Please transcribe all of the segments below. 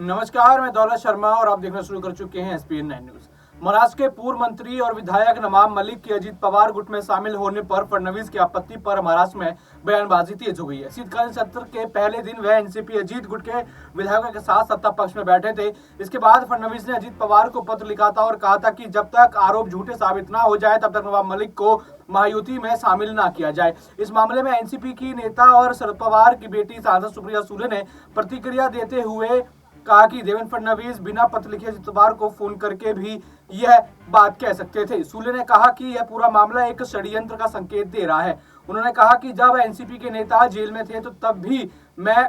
नमस्कार, मैं दौलत शर्मा और आप देखना शुरू कर चुके हैं SPN 9 न्यूज। महाराष्ट्र के पूर्व मंत्री और विधायक नवाब मलिक के अजीत पवार गुट में शामिल होने पर फडणवीस की आपत्ति पर महाराष्ट्र में बयानबाजी तेज हो गई है। शीतकालीन सत्र के पहले दिन वह एनसीपी अजीत गुट के विधायकों के साथ सत्ता पक्ष में बैठे थे। इसके बाद फडणवीस ने अजीत पवार को पत्र लिखा था और कहा था कि जब तक आरोप झूठे साबित न हो जाए तब तक नवाब मलिक को महायुति में शामिल न किया जाए। इस मामले में एनसीपी की नेता और शरद पवार की बेटी सांसद सुप्रिया सुले ने प्रतिक्रिया देते हुए कहा कि देवेंद्र फडणवीस बिना पत्र लिखे अजीत पवार को फोन करके भी यह बात कह सकते थे। सुले ने कहा कि यह पूरा मामला एक षड्यंत्र का संकेत दे रहा है। उन्होंने कहा कि जब एनसीपी के नेता जेल में थे तो तब भी मैं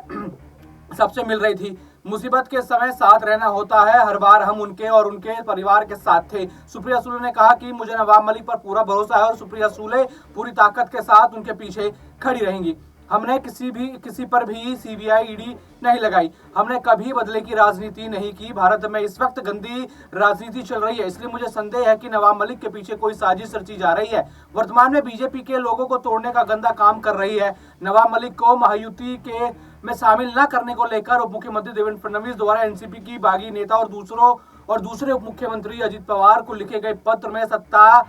सबसे मिल रही थी। मुसीबत के समय साथ रहना होता है। हर बार हम उनके और उनके परिवार के साथ थे। सुप्रिया सुले ने कहा कि मुझे नवाब मलिक पर पूरा भरोसा है और सुप्रिया सुले पूरी ताकत के साथ उनके पीछे खड़ी रहेंगी। हमने किसी पर भी सीबीआई ईडी नहीं लगाई। हमने कभी बदले की राजनीति नहीं की। भारत में इस वक्त गंदी राजनीति चल रही है, इसलिए मुझे संदेह है कि नवाब मलिक के पीछे कोई साजिश रची जा रही है। वर्तमान में बीजेपी के लोगों को तोड़ने का गंदा काम कर रही है। नवाब मलिक को महायुति के में शामिल न करने को लेकर उप मुख्यमंत्री देवेंद्र फडणवीस द्वारा एनसीपी की बागी नेता और दूसरे उप मुख्यमंत्री अजीत पवार को लिखे गए पत्र में सत्ता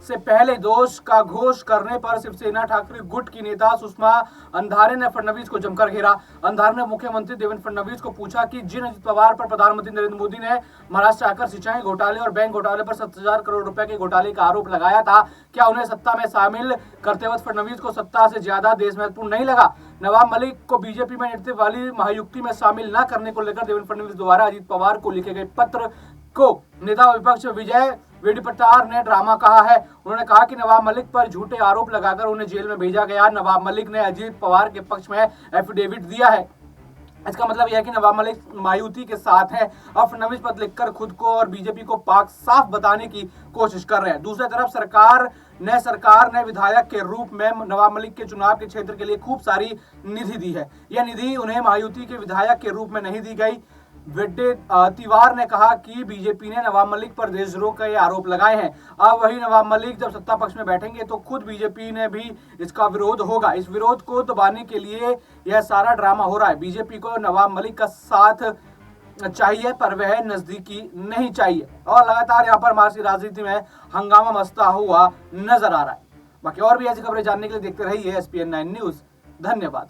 से पहले दोष का घोष करने पर शिवसेना ठाकरे गुट की नेता सुषमा अंधारे ने फडणवीस को जमकर घेरा। अंधारे ने मुख्यमंत्री देवेंद्र फडणवीस को पूछा कि जिन अजीत पवार पर प्रधानमंत्री नरेंद्र मोदी ने महाराष्ट्र आकर सिंचाई घोटाले और बैंक घोटाले पर 7,000 करोड़ रुपए के घोटाले का आरोप लगाया था, क्या उन्हें सत्ता में शामिल करते वक्त फडणवीस को सत्ता से ज्यादा देश महत्वपूर्ण नहीं लगा? नवाब मलिक को बीजेपी में नेतृत्व वाली महायुति में शामिल न करने को लेकर देवेंद्र फडणवीस द्वारा अजीत पवार को लिखे गए पत्र को नेता विपक्ष विजय वेडिपट्टार ने ड्रामा कहा है। उन्होंने कहा कि नवाब मलिक पर झूठे आरोप लगाकर उन्हें जेल में भेजा गया। नवाब मलिक ने अजीत पवार के पक्ष में एफिडेविट दिया है। इसका मतलब यह है कि नवाब मलिक महायुति के साथ है और फडणवीस पत्र लिखकर खुद को और बीजेपी को पाक साफ बताने की कोशिश कर रहे हैं। दूसरी तरफ सरकार ने विधायक के रूप में नवाब मलिक के चुनाव के क्षेत्र के लिए खूब सारी निधि दी है। यह निधि उन्हें महायुति के विधायक के रूप में नहीं दी गई। तिवार ने कहा कि बीजेपी ने नवाब मलिक पर देशद्रोह के आरोप लगाए हैं। अब वही नवाब मलिक जब सत्ता पक्ष में बैठेंगे तो खुद बीजेपी ने भी इसका विरोध होगा। इस विरोध को दबाने के लिए यह सारा ड्रामा हो रहा है। बीजेपी को नवाब मलिक का साथ चाहिए पर वह नजदीकी नहीं चाहिए और लगातार यहाँ पर महाराष्ट्र राजनीति में हंगामा मचता हुआ नजर आ रहा है। बाकी और भी ऐसी खबरें जानने के लिए देखते रहिए SPN 9 न्यूज। धन्यवाद।